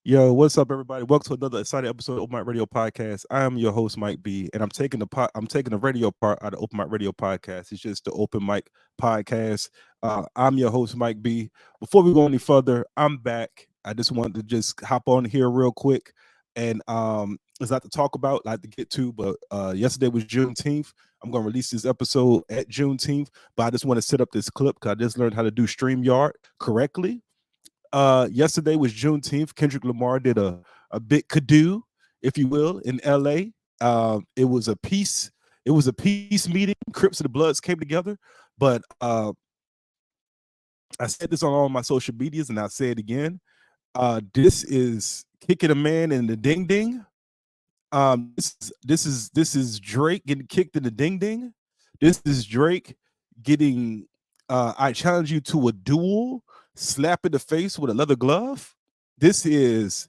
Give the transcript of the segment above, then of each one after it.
Yo, what's up, everybody? Welcome to another exciting episode of Open Mic Radio Podcast. I am your host, Mike B, and I'm taking the radio part out of Open Mic Radio Podcast. It's just the Open Mic Podcast. I'm your host, Mike B. Before we go any further, I'm back. I just wanted to just hop on here real quick, and there's a lot to talk about, a lot to get to. But yesterday was Juneteenth. I'm gonna release this episode at Juneteenth, but I just want to set up this clip because I just learned how to do StreamYard correctly. Yesterday was Juneteenth. Kendrick Lamar did a big kado, if you will, in LA. It was a peace meeting. Crips and the Bloods came together. But I said this on all my social medias, and I'll say it again. This is kicking a man in the ding ding. This is Drake getting kicked in the ding ding. This is Drake getting. I challenge you to a duel. Slap in the face with a leather glove. This is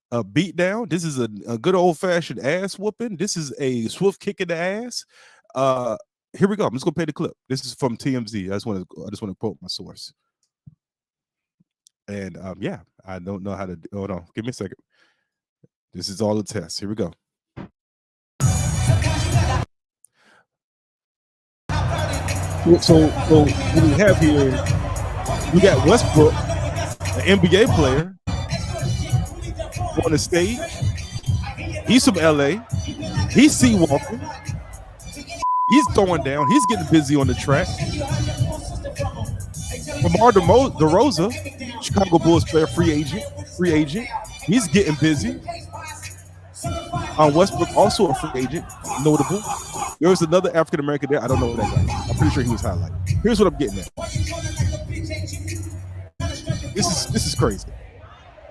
a beatdown. This is a good old-fashioned ass whooping. This is a swift kick in the ass. Here we go. I'm just gonna play the clip. This is from TMZ. I just want to quote my source. And yeah, I don't know how to hold on. Give me a second. This is all a test. Here we go. So what we have here, we got Westbrook, an NBA player, on the stage. He's from LA. He's sea walking. He's throwing down. He's getting busy on the track. Lamar DeRozan, Chicago Bulls player, free agent. He's getting busy. Westbrook, also a free agent, notable. There was another African American there. I don't know what that guy is. I'm pretty sure he was highlighted. Here's what I'm getting at. This is crazy.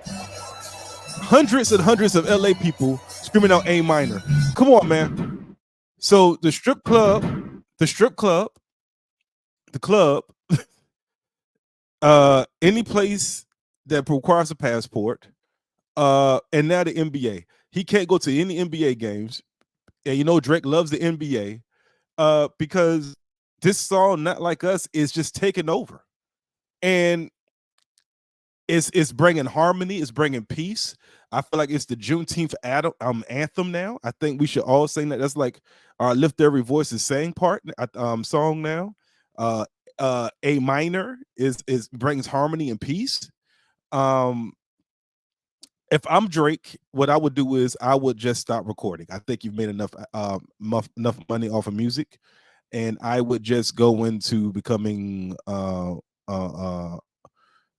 Hundreds and hundreds of LA people screaming out A minor. Come on, man. So the club, any place that requires a passport, and now the NBA. He can't go to any NBA games. And you know Drake loves the NBA because this song, Not Like Us, is just taking over. And it's bringing harmony, it's bringing peace. I feel like it's the Juneteenth anthem now. I think we should all sing that. That's like our Lift Every Voice is Saying part song now. A minor is brings harmony and peace. If I'm Drake, what I would do is I would just stop recording. I think you've made enough money off of music, and I would just go into becoming not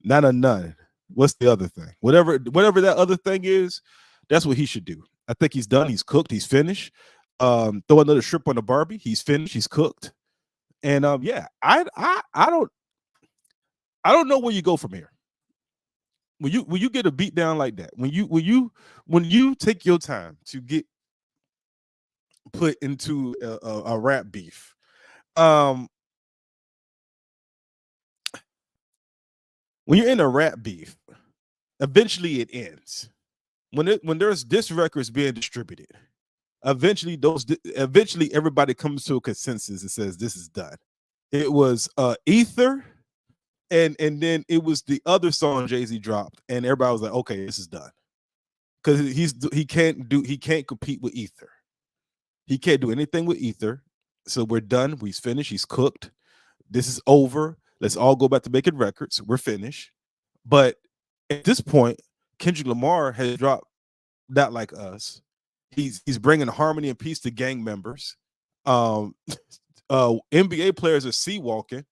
a nun. What's the other thing? Whatever that other thing is, that's what he should do. I think he's done. He's cooked. He's finished. Throw another strip on the Barbie. He's finished. He's cooked. And yeah, I don't know where you go from here. When you get a beat down like that, when you take your time to get put into a rap beef, when you're in a rap beef, eventually it ends. When there's diss records being distributed, eventually everybody comes to a consensus and says this is done. It was Ether, and then it was the other song Jay-Z dropped, and everybody was like, okay, this is done. Because he can't compete with Ether. He can't do anything with Ether. So we're done. He's finished. He's cooked. This is over. Let's all go back to making records. We're finished. But at this point, Kendrick Lamar has dropped Not Like Us. He's bringing harmony and peace to gang members. NBA players are sea walking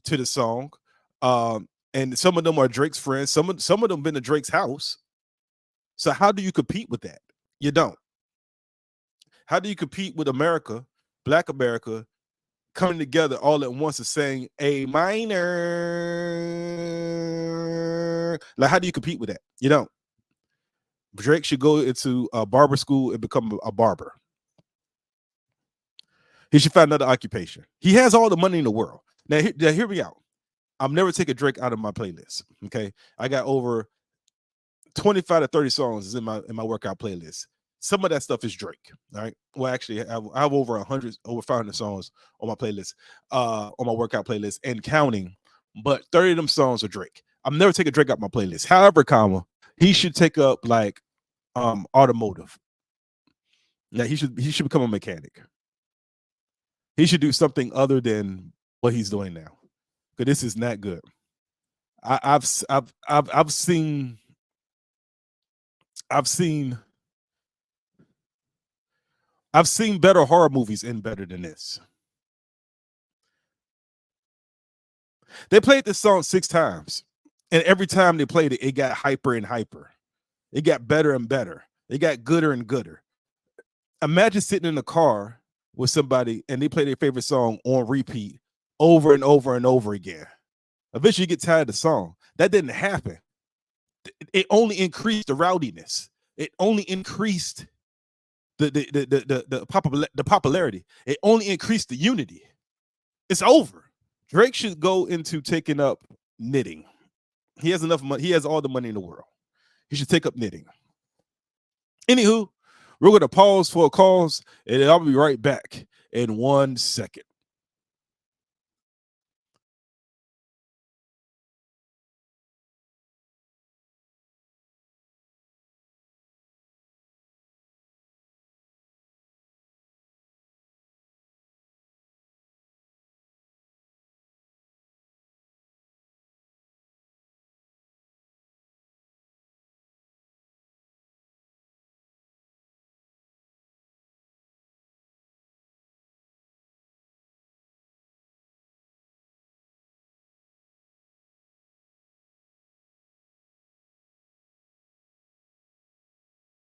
to the song. And some of them are Drake's friends. Some of them been to Drake's house. So how do you compete with that? You don't. How do you compete with America, Black America, coming together all at once and saying A minor? Like, how do you compete with that? You don't. Drake should go into a barber school and become a barber. He should find another occupation. He has all the money in the world. Now hear me out. I'm never taking Drake out of my playlist. Okay, I got over 25 to 30 songs in my workout playlist. Some of that stuff is Drake. All right. Well, actually, I have over 500 songs on my playlist, on my workout playlist, and counting. But 30 of them songs are Drake. I'm never taking Drake out my playlist. However, He should take up like automotive. Yeah, he should become a mechanic. He should do something other than what he's doing now. Because this is not good. I've seen better horror movies and better than this. They played this song 6 times, and every time they played it, it got hyper and hyper. It got better and better. It got gooder and gooder. Imagine sitting in a car with somebody and they play their favorite song on repeat over and over and over again. Eventually you get tired of the song. That didn't happen. It only increased the rowdiness. It only increased the popularity. It only increased the unity. It's over. Drake should go into taking up knitting. He has enough money. He has all the money in the world. He should take up knitting. Anywho, we're going to pause for a cause, and I'll be right back in 1 second.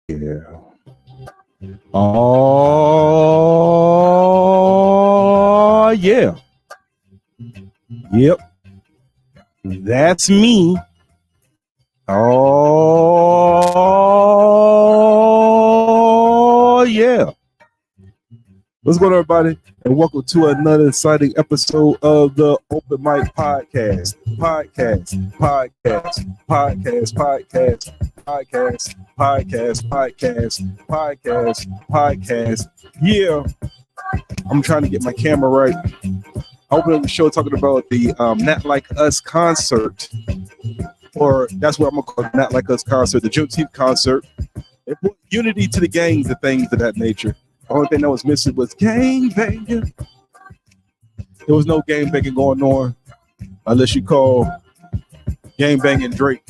Yeah. Oh, yeah. Yep. That's me. Oh, yeah. What's going on, everybody? And welcome to another exciting episode of the Open Mic Podcast. Yeah. I'm trying to get my camera right. I opened the show talking about the Not Like Us concert, or that's what I'm gonna call it, Not Like Us concert, the Juneteenth concert. It brought unity to the gangs and things of that nature. The only thing that was missing was gang banging. There was no gang banging going on, unless you call gang banging Drake.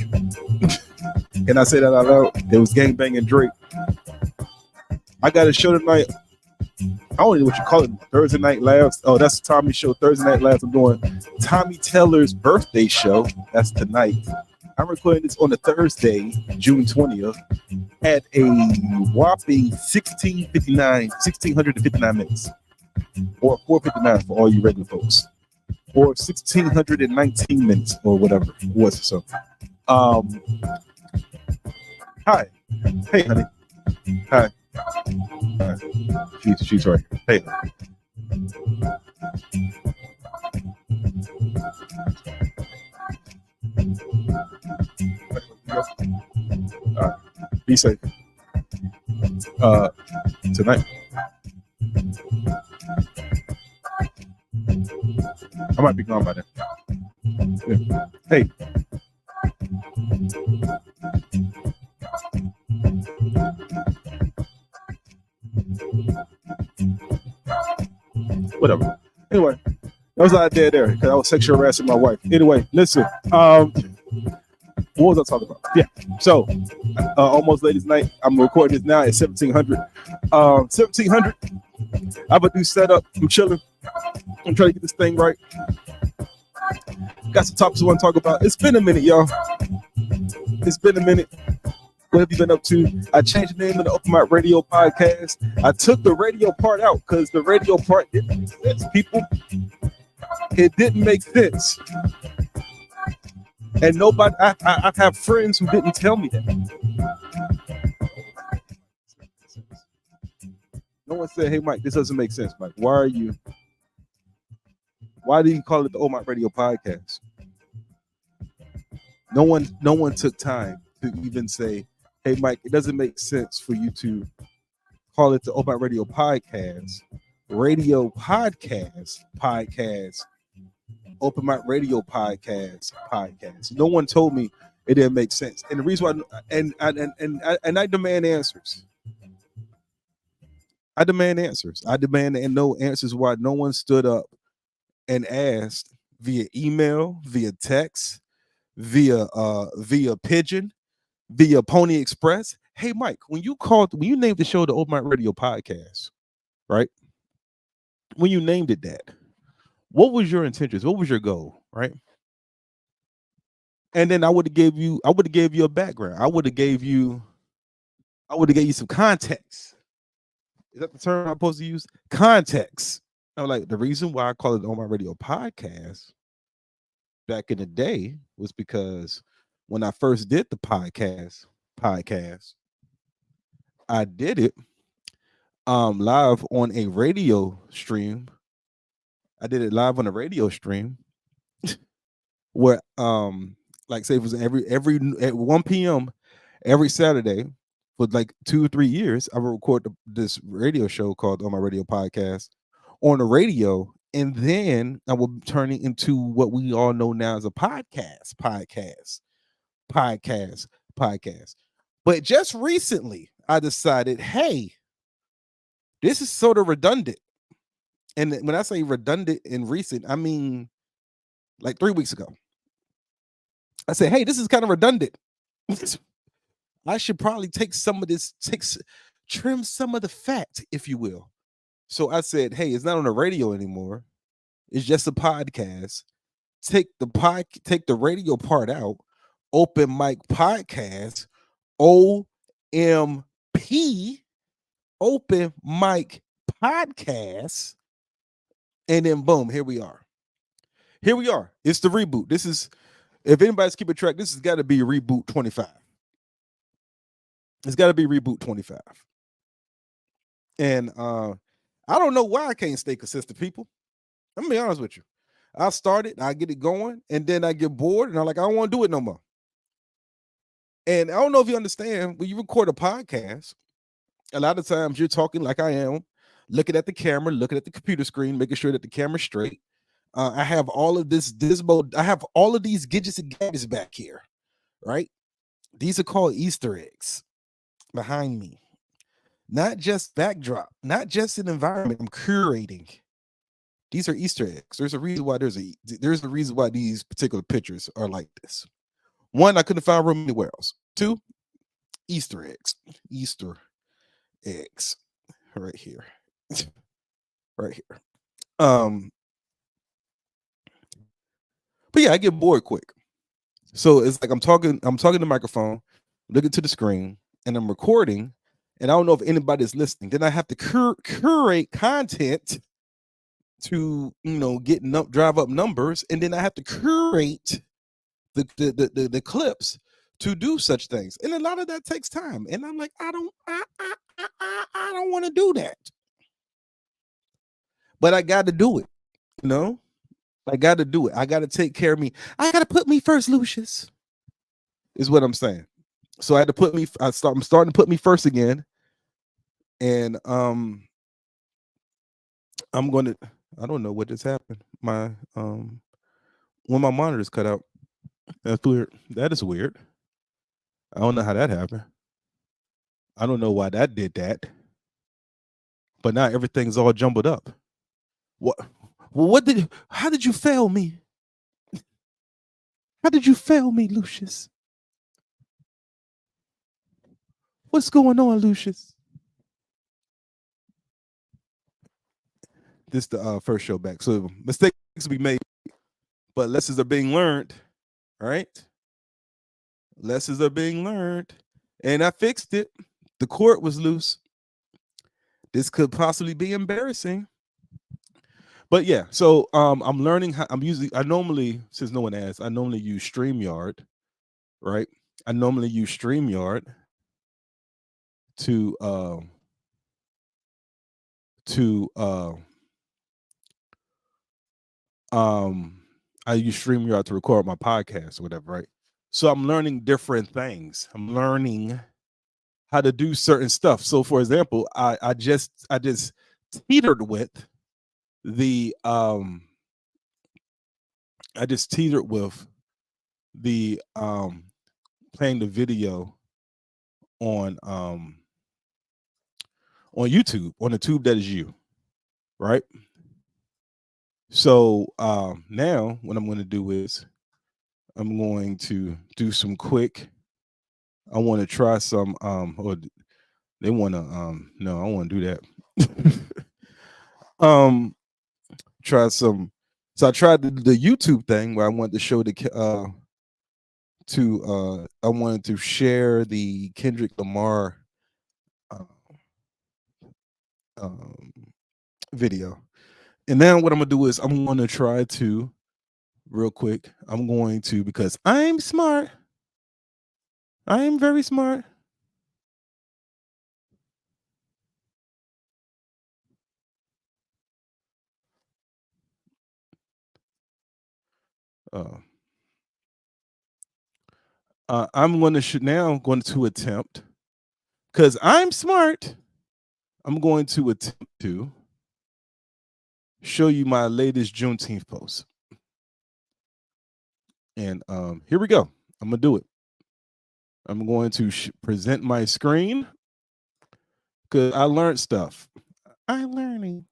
Can I say that out loud? There was gang banging Drake. I got a show tonight. I don't know what you call it. Thursday Night Laughs. Oh, that's the Tommy show. Thursday Night Laughs. I'm doing Tommy Taylor's birthday show. That's tonight. I'm recording this on a Thursday, June 20th, at a whopping 1659 minutes, or 4:59 for all you regular folks, or 1619 minutes, or whatever it was. So, hi, hey, honey, hi. She's right. Hey. Be safe. Tonight. I might be gone by then. Yeah. Hey. Whatever. Anyway, that was not there because I was sexual harassing my wife. Anyway, listen. What was I talking about? Yeah. So, almost ladies' night. I'm recording this now at 1700. 1700. I have a new setup. I'm chilling. I'm trying to get this thing right. Got some topics I want to talk about. It's been a minute, y'all. It's been a minute. What have you been up to? I changed the name of the Open Mic Radio Podcast. I took the radio part out because the radio part didn't make sense, people. It didn't make sense. And nobody, I have friends who didn't tell me that. No one said, hey, Mike, this doesn't make sense, Mike. Why do you call it the Open Mic Radio Podcast? No one took time to even say, hey, Mike, it doesn't make sense for you to call it the Open Mic Radio Podcast, Open Mic Radio Podcast. No one told me It didn't make sense. And the reason why, and I demand answers. I demand answers. I demand and know answers why no one stood up and asked via email, via text, via pigeon, via Pony Express. Hey, Mike, when you named the show the Old Mike Radio Podcast, right? When you named it that, what was your intentions? What was your goal, right? And then I would have gave you a background. I would have gave you some context. Is that the term I'm supposed to use? Context. I'm like, the reason why I call it On My Radio Podcast back in the day was because when I first did the podcast, I did it live on a radio stream. I did it live on a radio stream where like say it was every at 1 p.m. every Saturday for like 2 or 3 years. I would record this radio show called On My Radio Podcast on the radio, and then I would turn it into what we all know now as a podcast. But just recently, I decided, hey, this is sort of redundant. And when I say redundant and recent, I mean like 3 weeks ago. I said, hey, this is kind of redundant. I should probably take some of this, trim some of the fat, if you will. So I said, hey, it's not on the radio anymore. It's just a podcast. Take the radio part out. Open mic podcast. OMP. Open mic podcast. And then boom, here we are. It's the reboot. This is, if anybody's keeping track, this has got to be reboot 25. It's got to be reboot 25. And I don't know why I can't stay consistent, people. I'm gonna be honest with you. I started, I get it going, and then I get bored, and I'm like, I don't want to do it no more. And I don't know if you understand, when you record a podcast, a lot of times you're talking like I am, looking at the camera, looking at the computer screen, making sure that the camera's straight. I have all of this dismo. I have all of these gadgets and gadgets back here, right? These are called Easter eggs behind me. Not just backdrop, not just an environment I'm curating. These are Easter eggs. There's a reason why there's a reason why these particular pictures are like this. One, I couldn't find room anywhere else. Two, Easter eggs. Easter eggs. Right here. Right here. But yeah, I get bored quick. So it's like I'm talking to the microphone, looking to the screen, and I'm recording, and I don't know if anybody's listening. Then I have to curate content to, drive up numbers, and then I have to curate the clips to do such things, and a lot of that takes time. And I'm like, I don't want to do that, but I got to do it. I got to do it. I got to take care of me. I got to put me first, Lucius. Is what I'm saying. So I had to put me. I'm starting to put me first again, and I'm going to. I don't know what just happened. My when my monitor's cut out. That's weird. That is weird. I don't know how that happened. I don't know why that did that. But now everything's all jumbled up. What? Well, how did you fail me? How did you fail me, Lucius? What's going on, Lucius? This the first show back. So mistakes will be made, but lessons are being learned. All right. Lessons are being learned. And I fixed it. The cord was loose. This could possibly be embarrassing. But yeah, so I'm learning how I normally, since no one asked, I normally use StreamYard, right? I normally use StreamYard to I use StreamYard to record my podcast or whatever, right? So I'm learning different things. I'm learning how to do certain stuff. So for example, I just teetered with the I just teetered with the playing the video on YouTube, on the tube that is you, right? So now what I'm going to do is I'm going to do some quick. I want to try some or they want to no, I don't want to do that. Try some. So I tried the YouTube thing where I wanted to show the I wanted to share the Kendrick Lamar uh, um, video. And now what I'm gonna do is I'm gonna try to real quick. I'm going to, because I'm smart. I am very smart. I'm going to attempt, because I'm smart. I'm going to attempt to show you my latest Juneteenth post. And here we go. I'm gonna do it. I'm going to present my screen because I learned stuff. I'm learning.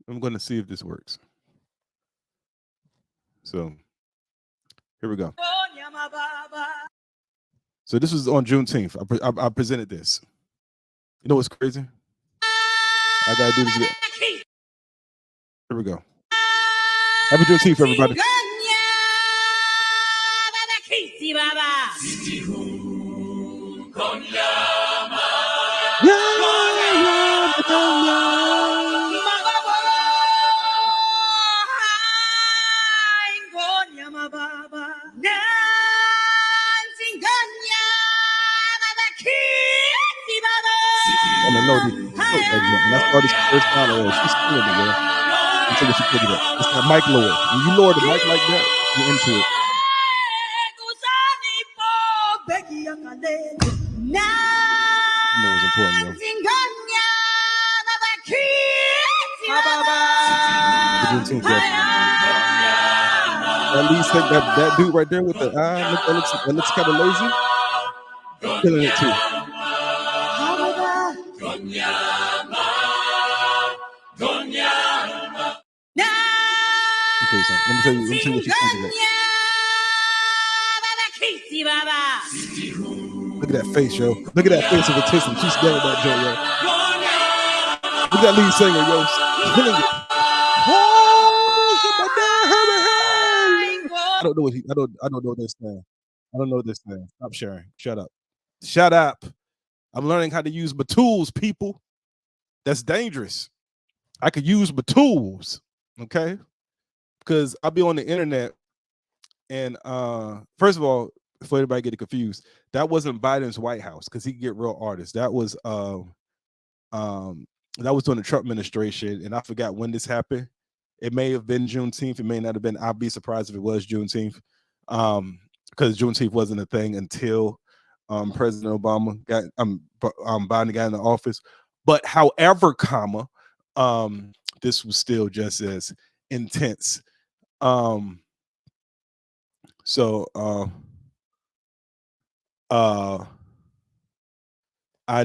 I'm going to see if this works. So here we go. So this was on Juneteenth. I presented this. You know what's crazy? I gotta do this again. Here we go. Happy Juneteenth, everybody. I don't know and I saw this the first time. Oh, she's killing it, yo. Until she put it up. It's that mic lower. When you lower the mic like that, you're into it. I know it was important, yo. At least that dude right there with the eye, that looks kind of lazy. Killing it too. Okay, so let me tell you what you think of it. Look at that face, yo. Look at that face of attention. She's dead with that joint, yo. Look at that lead singer, yo. Killing it. I don't know I don't know this thing. I don't know this thing. Stop sharing. Shut up. Shut up. I'm learning how to use my tools, people. That's dangerous. I could use my tools, okay? Because I'll be on the internet, and first of all, before everybody get confused, that wasn't Biden's White House, because he get real artists. That was during the Trump administration, and I forgot when this happened. It may have been Juneteenth. It may not have been. I'd be surprised if it was Juneteenth, because Juneteenth wasn't a thing until President Obama got Biden got in the office. But however, this was still just as intense. I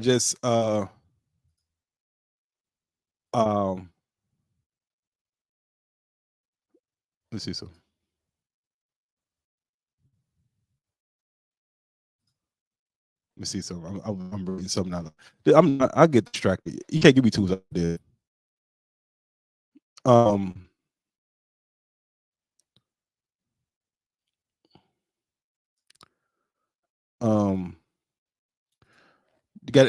just let's see something. Let me see something. I'm reading something out. I get distracted. You can't give me tools out there. You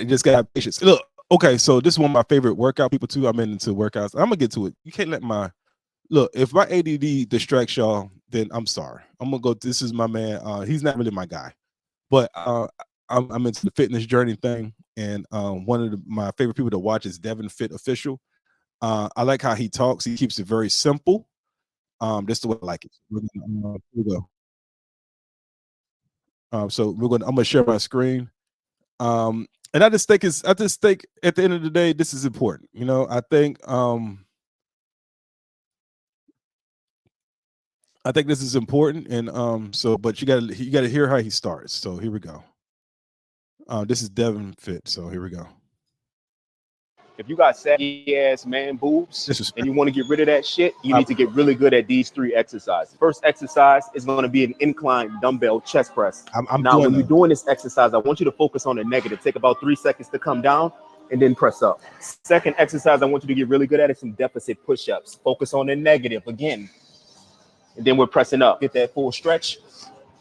just gotta have patience. Look, okay, so this is one of my favorite workout people too. I'm into workouts. I'm gonna get to it. You can't let my look. If my ADD distracts y'all, then I'm sorry. I'm gonna go. This is my man. He's not really my guy, but I'm into the fitness journey thing, and one of my favorite people to watch is Devin Fit Official. I like how he talks. He keeps it very simple. That's the way I like it. Here we go. So I'm gonna share my screen. And I just think at the end of the day, this is important. You know, I think I think this is important, and so, but you gotta hear how he starts. So here we go. This is Devin Fit. So here we go. If you got saggy ass man boobs and you Disrespect. want to get rid of that shit, you I, need to get really good at these three exercises. First exercise is going to be an incline dumbbell chest press. I'm Now, doing when you're the doing this exercise, I want you to focus on the negative. Take about 3 seconds to come down and then press up. Second exercise I want you to get really good at is some deficit push-ups. Focus on the negative again. And then we're pressing up. Get that full stretch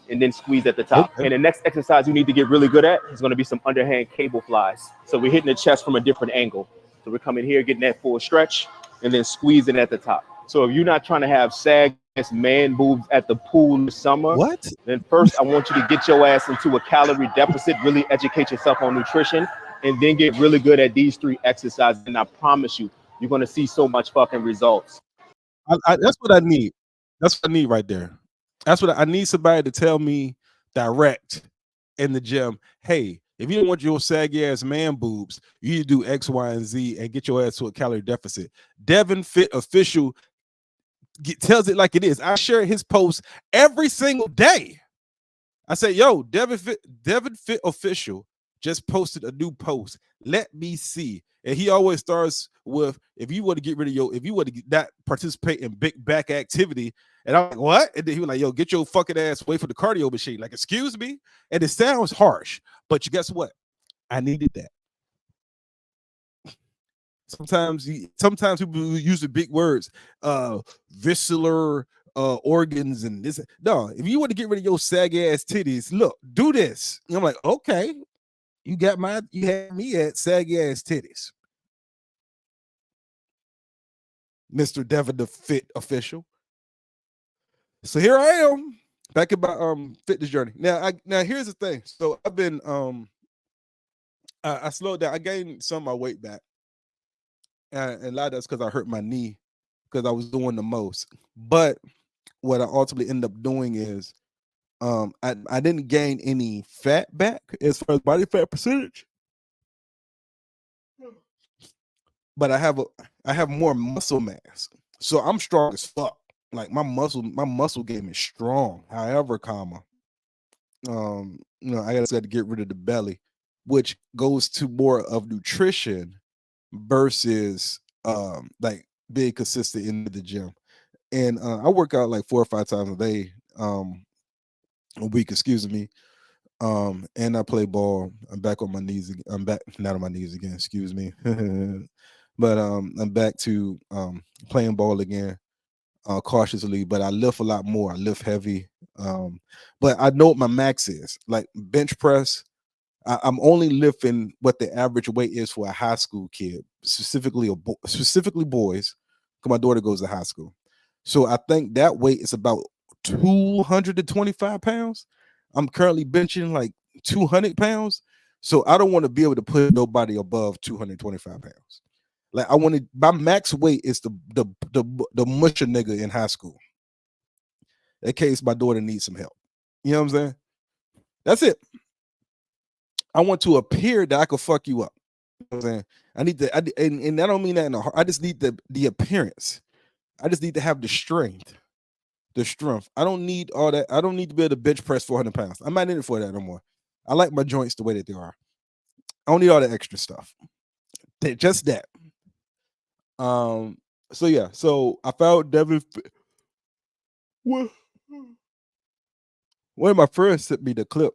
and then squeeze at the top. okay. And the next exercise you need to get really good at is going to be some underhand cable flies. So we're hitting the chest from a different angle. So we're coming here, getting that full stretch, and then squeezing at the top. So if you're not trying to have sag ass man boobs at the pool in the summer, What? then first I want you to get your ass into a calorie deficit, really educate yourself on nutrition, and then get really good at these three exercises. And I promise you, you're going to see so much fucking results. That's what I need. That's what I need right there. That's what I need somebody to tell me direct in the gym. Hey, if you don't want your saggy ass man boobs, you need to do X, Y, and Z and get your ass to a calorie deficit. Devin Fit Official tells it like it is. I share his posts every single day. I say, yo, Devin Fit Official just posted a new post. Let me see. And he always starts with, if you want to get rid of if you want to not participate in big back activity. And I'm like, what? And then he was like, yo, get your fucking ass away from the cardio machine. Like, excuse me? And it sounds harsh, but you guess what? I needed that. Sometimes people use the big words, visceral organs and this. No, if you want to get rid of your saggy ass titties, look, do this. And I'm like, okay, you had me at saggy ass titties, Mr. Devin the Fit Official. So here I am back in my fitness journey. Now here's the thing. So I've been I slowed down. I gained some of my weight back. And a lot of that's because I hurt my knee because I was doing the most. But what I ultimately ended up doing is I didn't gain any fat back as far as body fat percentage, but I have more muscle mass. So I'm strong as fuck. Like my muscle game is strong. However, I just got to get rid of the belly, which goes to more of nutrition versus like being consistent in the gym. And I work out like 4 or 5 times a day, a week, excuse me. And I play ball. I'm back on my knees. I'm back, not on my knees again, excuse me. But I'm back to playing ball again, cautiously. But I lift a lot more. I lift heavy. But I know what my max is. Like bench press, I'm only lifting what the average weight is for a high school kid, specifically boys. Because my daughter goes to high school, so I think that weight is about 225 pounds. I'm currently benching like 200 pounds, so I don't want to be able to put nobody above 225 pounds. Like I want to, my max weight is the musher nigga in high school. In case my daughter needs some help, you know what I'm saying? That's it. I want to appear that I could fuck you up. You know what I'm saying? I need to, and I don't mean that in a heart. I just need the appearance. I just need to have the strength. The strength. I don't need all that. I don't need to be able to bench press 400 pounds. I'm not in it for that no more. I like my joints the way that they are. I don't need all the extra stuff. Just that. So yeah. So I found Devin. One of my friends sent me the clip.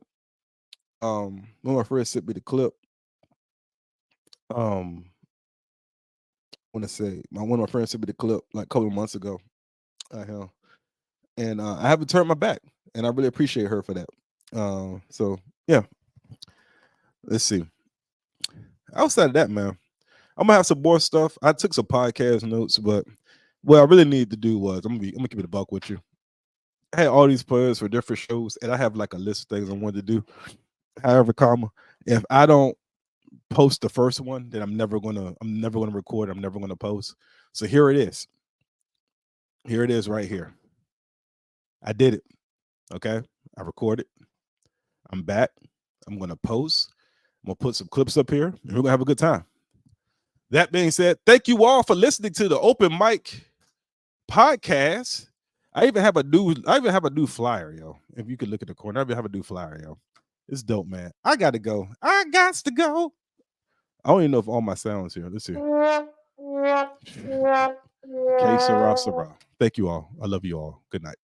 One of my friends sent me the clip. Um, I want to say one of my friends sent me the clip like a couple of months ago. Hell. And I haven't turned my back, and I really appreciate her for that. So yeah, let's see. Outside of that, man, I'm gonna have some more stuff. I took some podcast notes, but what I really need to do was I'm gonna keep it a buck with you. I had all these plans for different shows, and I have like a list of things I wanted to do. However, if I don't post the first one, then I'm never gonna record. I'm never gonna post. So here it is. Here it is right here. I did it. Okay. I recorded. I'm back. I'm gonna post. I'm gonna put some clips up here, and we're gonna have a good time. That being said, thank you all for listening to the Open Mic podcast. I even have a new flyer, yo. If you could look at the corner, I even have a new flyer, yo. It's dope, man. I gotta go. I gots to go. I don't even know if all my sounds here. Let's see. K Sarah Sarah. Thank you all. I love you all. Good night.